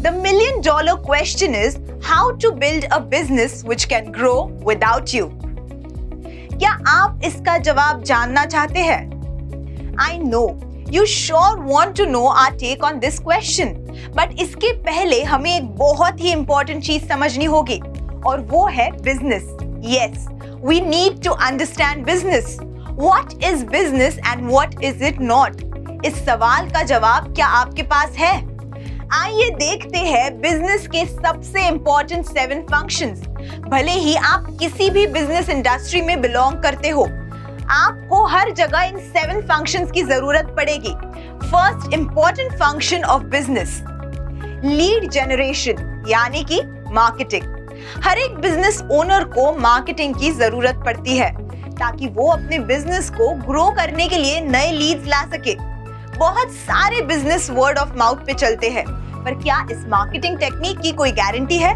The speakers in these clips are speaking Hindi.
The $1,000,000 question is how to build a business which can grow without you. क्या आप इसका जवाब जानना चाहते हैं? I know you sure want to know our take on this question, but इसके पहले हमें एक बहुत ही important चीज समझनी होगी और वो है business. Yes, we need to understand business. What is business and what is it not? इस सवाल का जवाब क्या आपके पास है? आइए देखते हैं बिजनेस के सबसे इंपॉर्टेंट 7 फंक्शंस। भले ही आप किसी भी बिजनेस इंडस्ट्री में बिलोंग करते हो, आपको हर जगह इन 7 फंक्शंस की जरूरत पड़ेगी। First important function of business, lead generation यानी कि मार्केटिंग। हर एक बिजनेस ओनर को मार्केटिंग की जरूरत पड़ती है ताकि वो अपने बिजनेस को ग्रो करने के लिए नए लीड्स ला सके। बहुत सारे बिजनेस वर्ड ऑफ माउथ पे चलते हैं, पर क्या इस मार्केटिंग टेक्निक की कोई गारंटी है?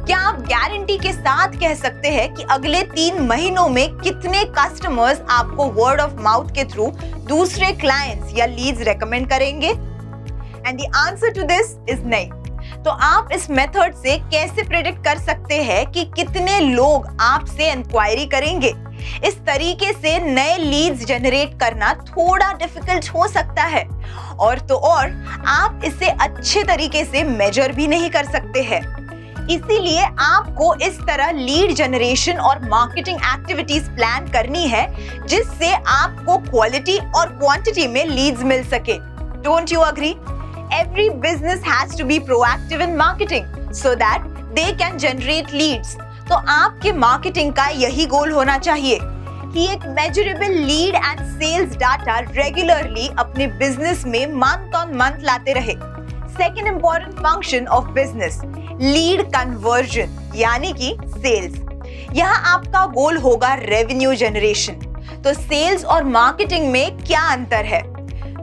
क्या आप गारंटी के साथ कह सकते हैं कि अगले 3 महीनों में कितने कस्टमर्स आपको वर्ड ऑफ माउथ के थ्रू दूसरे क्लाइंट्स या लीड्स रेकमेंड करेंगे? And the answer to this is नहीं। तो आप इस मेथड से कैसे प्रेडिक्ट कर सकते हैं कि कितने लोग आपसे इंक्वायरी करेंगे? इस तरीके से नए लीड्स जनरेट करना थोड़ा डिफिकल्ट हो सकता है और तो और आप इसे अच्छे तरीके से मेजर भी नहीं कर सकते हैं। इसीलिए आपको इस तरह लीड जनरेशन और मार्केटिंग एक्टिविटीज प्लान करनी है जिससे आपको क्वालिटी और क्वांटिटी में लीड्स मिल सके। Don't you agree? Every business has to be proactive in marketing so that they can generate leads. तो आपके मार्केटिंग का यही गोल होना चाहिए कि एक measurable lead and sales data regularly अपने बिजनेस में month on month लाते रहे। Second important function of business, lead conversion यानी कि sales। यहाँ आपका गोल होगा revenue generation। तो sales और मार्केटिंग में क्या अंतर है?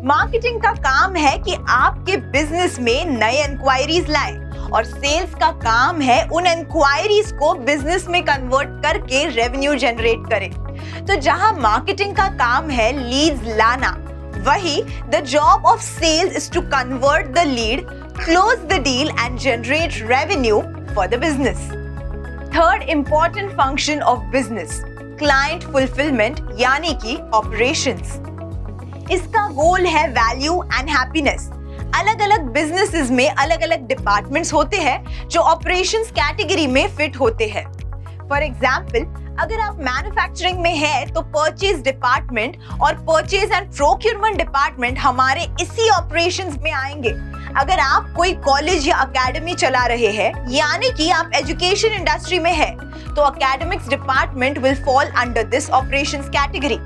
मार्केटिंग का काम है कि आपके बिजनेस में नए इंक्वायरीज लाए और सेल्स का काम है उन इंक्वायरीज को बिजनेस में कन्वर्ट करके रेवेन्यू जनरेट करे। तो जहां मार्केटिंग का काम है लीड्स लाना, वही the job of sales is to convert the lead, close the deal and generate revenue for the business. Third important function of business, client fulfilment यानी कि ऑपरेशंस। इसका गोल है वैल्यू एंड हैप्पीनेस। अलग अलग बिजनेसेस में अलग अलग डिपार्टमेंट्स होते हैं जो ऑपरेशंस कैटेगरी में फिट होते हैं। फॉर एग्जांपल, अगर आप मैन्युफैक्चरिंग में हैं तो परचेज डिपार्टमेंट और परचेज एंड प्रोक्योरमेंट डिपार्टमेंट हमारे इसी ऑपरेशंस में आएंगे। अगर आप कोई कॉलेज या एकेडमी चला रहे हैं यानी कि आप एजुकेशन इंडस्ट्री में हैं, तो academics department will fall under this operations category.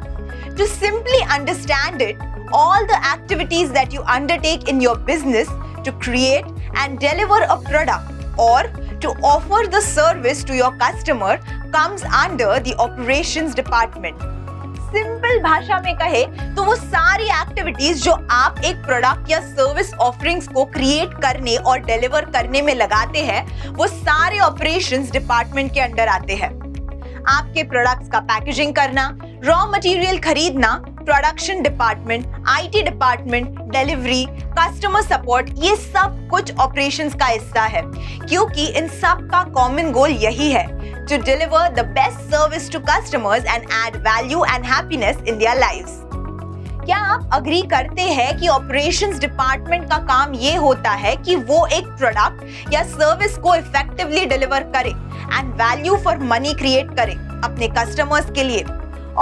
To simply understand it, all the activities that you undertake in your business to create and deliver a product or to offer the service to your customer comes under the operations department. Simple भाषा में कहे तो वो सारी एक्टिविटीज जो आप एक प्रोडक्ट या सर्विस ऑफरिंग्स को क्रिएट करने और डिलीवर करने में लगाते हैं, वो सारे ऑपरेशंस डिपार्टमेंट के अंडर आते हैं। आपके प्रोडक्ट्स का पैकेजिंग करना, रॉ मटेरियल खरीदना, production department, IT department, delivery, customer support, ये सब कुछ ऑपरेशंस का हिस्सा है क्योंकि इन सब का कॉमन गोल यही है, to deliver the best service to customers and add value and happiness in their lives. क्या आप अग्री करते हैं कि ऑपरेशंस डिपार्टमेंट का काम ये होता है कि वो एक प्रोडक्ट या सर्विस को इफेक्टिवली डिलीवर करे and value for money create करे अपने कस्टमर्स के लिए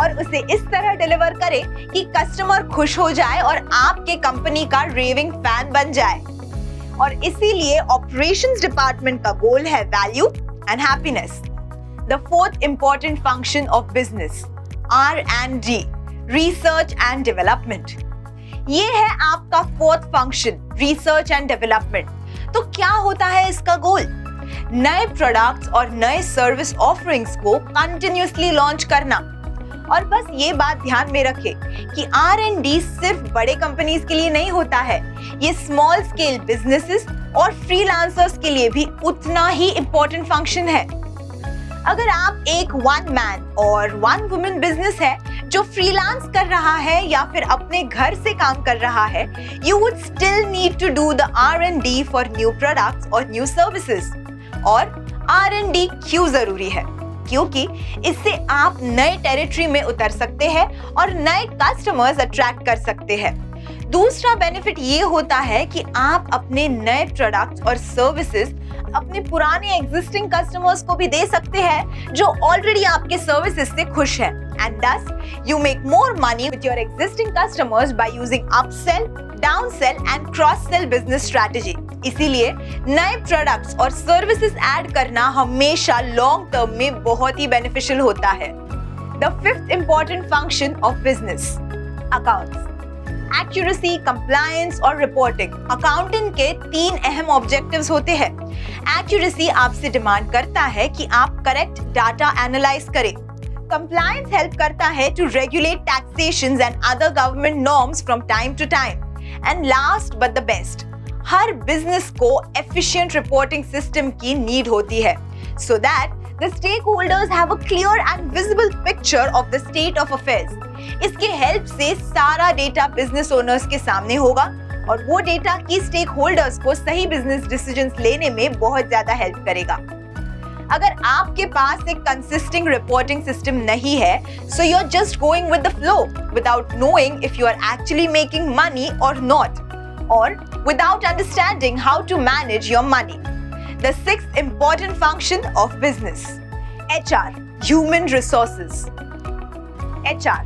और उसे इस तरह डिलीवर करे कि कस्टमर खुश हो जाए और आपके कंपनी का रेविंग फैन बन जाए। और इसीलिए ऑपरेशंस डिपार्टमेंट का गोल है value and happiness. The fourth important function of business, R&D, research and development. ये है आपका fourth function, research and development. तो क्या होता है इसका गोल? नए प्रोडक्ट्स और नए सर्विस ऑफरिंग्स को कंटिन्यूअसली लॉन्च करना। और बस ये बात ध्यान में रखें कि R&D सिर्फ बड़े कंपनीज के लिए नहीं होता है, ये स्मॉल स्केल बिजनेसेस और फ्रीलांसर्स के लिए भी उतना ही इंपॉर्टेंट फंक्शन है। अगर आप एक 1 मैन और 1 वुमेन बिजनेस है जो फ्रीलांस कर रहा है या फिर अपने घर से काम कर रहा है, you would still need to do the R&D for new products or new services. और R&D क्यों जरूरी है? क्योंकि इससे आप नए टेरिटरी में उतर सकते हैं और नए कस्टमर्स अट्रैक्ट कर सकते हैं। दूसरा बेनिफिट ये होता है कि आप अपने नए प्रोडक्ट्स और सर्विसेज अपने पुराने एग्जिस्टिंग कस्टमर्स को भी दे सकते हैं जो ऑलरेडी आपके सर्विसेज से खुश हैं। And thus, you make more money with your existing customers by using upsell, downsell and cross-sell business strategy. इसीलिए नए प्रोडक्ट्स और सर्विसेज ऐड करना हमेशा लॉन्ग टर्म में बहुत ही बेनिफिशियल होता है। The fifth important function of business, accounts. Accuracy, compliance और reporting. अकाउंटिंग के 3 अहम ऑब्जेक्टिव्स होते हैं। Accuracy आपसे डिमांड करता है कि आप करेक्ट डाटा एनालाइज करें। Compliance हेल्प करता है to regulate taxations and other government norms from time to time. And last but the best, her business को efficient reporting system की नीड होती है, so that the stakeholders have a clear and visible picture of the state of affairs. इसके हेल्प से सारा डेटा बिजनेस ओनर्स के सामने होगा और वो डेटा की स्टेक होल्डर्स को सही बिजनेस डिसीजंस लेने में बहुत ज्यादा हेल्प करेगा। अगर आपके पास एक कंसिस्टेंट रिपोर्टिंग सिस्टम नहीं है, so you're just going with the flow without knowing if you are actually making money or not, or without understanding how to manage your money. The sixth important function of business, HR, human resources. HR,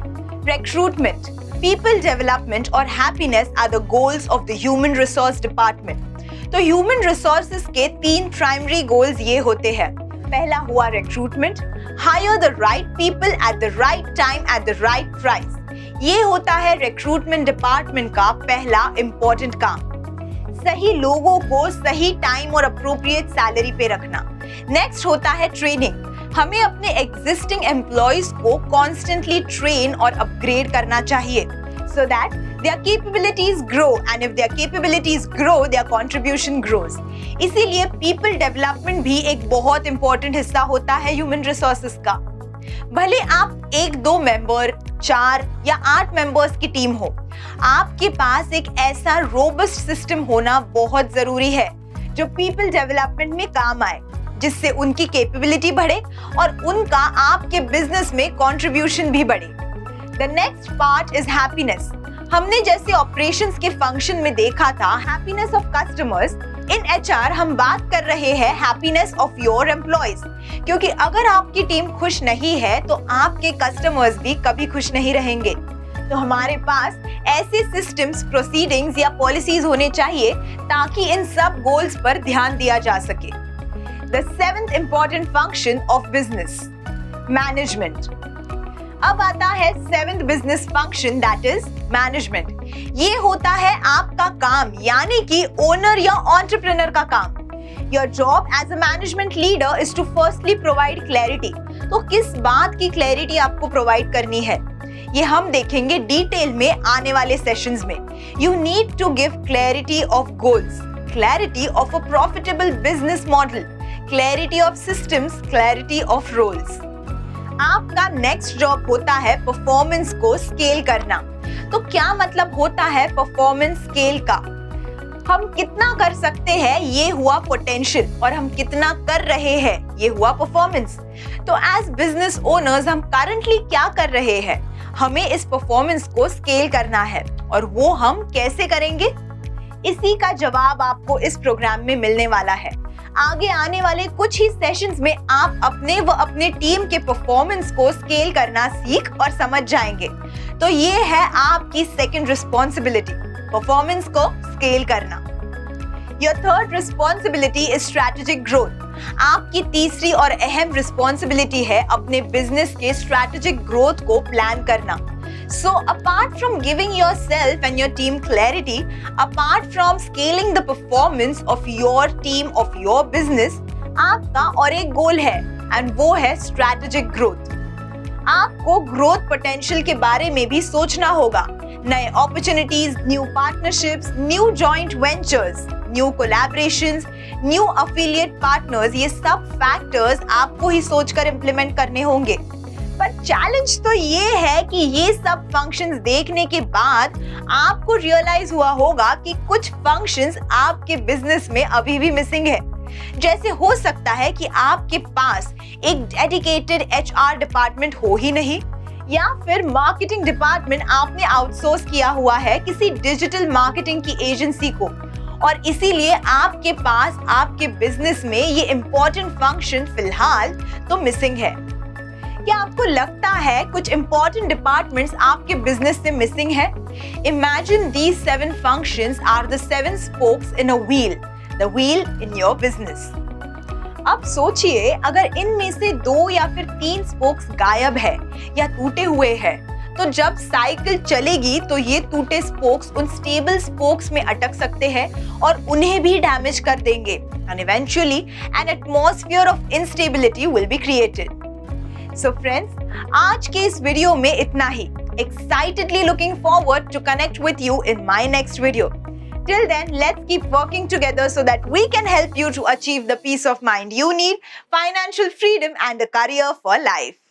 recruitment, people development और happiness are the goals of the human resource department. तो human resources के 3 primary goals ये होते हैं। पहला हुआ recruitment, hire the right people at the right time at the right price. ये होता है recruitment department का पहला important काम। सही लोगों को सही टाइम और अप्रोप्रिएट सैलरी पे रखना। नेक्स्ट होता है ट्रेनिंग। हमें अपने एग्जिस्टिंग एम्प्लॉइज को कॉन्स्टेंटली ट्रेन और अपग्रेड करना चाहिए so that their capabilities grow, and if their capabilities grow, their contribution grows. इसीलिए people development भी एक बहुत important हिस्सा होता है human resources का। भले आप 1-2 मेंबर, 4 या 8 मेंबर्स की टीम हो, आपके पास एक ऐसा रोबस्ट सिस्टम होना बहुत जरूरी है जो पीपल डेवलपमेंट में काम आए, जिससे उनकी कैपेबिलिटी बढ़े और उनका आपके बिजनेस में कंट्रीब्यूशन भी बढ़े। The next part is happiness. हमने जैसे ऑपरेशंस के फंक्शन में देखा था happiness of customers, in HR हम बात कर रहे हैं हैप्पीनेस ऑफ योर एम्प्लॉइज, क्योंकि अगर आपकी टीम खुश नहीं है तो आपके कस्टमर्स भी कभी खुश नहीं रहेंगे। तो हमारे पास ऐसे सिस्टम्स, प्रोसीडिंग्स या पॉलिसीज होने चाहिए ताकि इन सब गोल्स पर ध्यान दिया जा सके। The 7th important function of business, management. अब आता है 7th business function, that is management. ये होता है आपका काम, यानी कि ओनर या एंटरप्रेन्योर का काम। Your job as a management leader is to firstly provide clarity. तो किस बात की क्लैरिटी आपको प्रोवाइड करनी है, ये हम देखेंगे डिटेल में आने वाले सेशंस में। You need to give clarity of goals, clarity of a profitable business model, clarity of systems, clarity of roles. आपका नेक्स्ट जॉब होता है परफॉर्मेंस को स्केल करना। तो क्या मतलब होता है परफॉर्मेंस स्केल का? हम कितना कर सकते हैं ये हुआ पोटेंशियल, और हम कितना कर रहे हैं ये हुआ परफॉर्मेंस। तो एज बिजनेस ओनर्स हम करंटली क्या कर रहे हैं, हमें इस परफॉर्मेंस को स्केल करना है, और वो हम कैसे करेंगे, इसी का जवाब आपको इस प्रोग्राम में मिलने वाला है। आगे आने वाले कुछ ही सेशंस में आप अपने व अपने टीम के परफॉर्मेंस को स्केल करना सीख और समझ जाएंगे। तो ये है आपकी सेकंड रिस्पॉन्सिबिलिटी, परफॉर्मेंस को स्केल करना। Your third responsibility is strategic growth. आपकी तीसरी और अहम रिस्पॉन्सिबिलिटी है अपने बिजनेस के स्ट्रैटेजिक ग्रोथ को प्लान करना। So apart from giving yourself and your team clarity, apart from scaling the performance of your team, of your business, आपका और एक गोल है, and वो है strategic growth. आपको ग्रोथ पोटेंशियल के बारे में भी सोचना होगा। नए opportunities, new partnerships, new joint ventures, new collaborations, new affiliate partners, ये सब फैक्टर्स आपको ही सोचकर इंप्लीमेंट करने होंगे। पर चैलेंज तो ये है कि ये सब फंक्शंस देखने के बाद आपको रियलाइज हुआ होगा कि कुछ फंक्शंस आपके बिजनेस में अभी भी मिसिंग है। जैसे हो सकता है कि आपके पास एक डेडिकेटेड एचआर डिपार्टमेंट हो ही नहीं, या फिर मार्केटिंग डिपार्टमेंट आपने आउटसोर्स किया हुआ है किसी डिजिटल मार्केटिंग की एजेंसी को, और इसीलिए आपके पास आपके बिजनेस में ये इंपॉर्टेंट फंक्शन फिलहाल तो मिसिंग है। क्या आपको लगता है कुछ इंपॉर्टेंट डिपार्टमेंट्स आपके बिजनेस से मिसिंग है? Imagine these 7 functions are the 7 spokes in a wheel, the wheel in your business. अब सोचिए अगर इनमें से 2 या फिर 3 स्पोक्स गायब है या टूटे हुए हैं, तो जब साइकिल चलेगी तो ये टूटे स्पोक्स उन स्टेबल स्पोक्स में अटक सकते हैं और उन्हें भी डैमेज कर देंगे, and eventually an atmosphere of instability will be created. So friends, आज के इस वीडियो में इतना ही। Excitedly looking forward to connect with you in my next video. Till then, let's keep working together so that we can help you to achieve the peace of mind you need, financial freedom, and a career for life.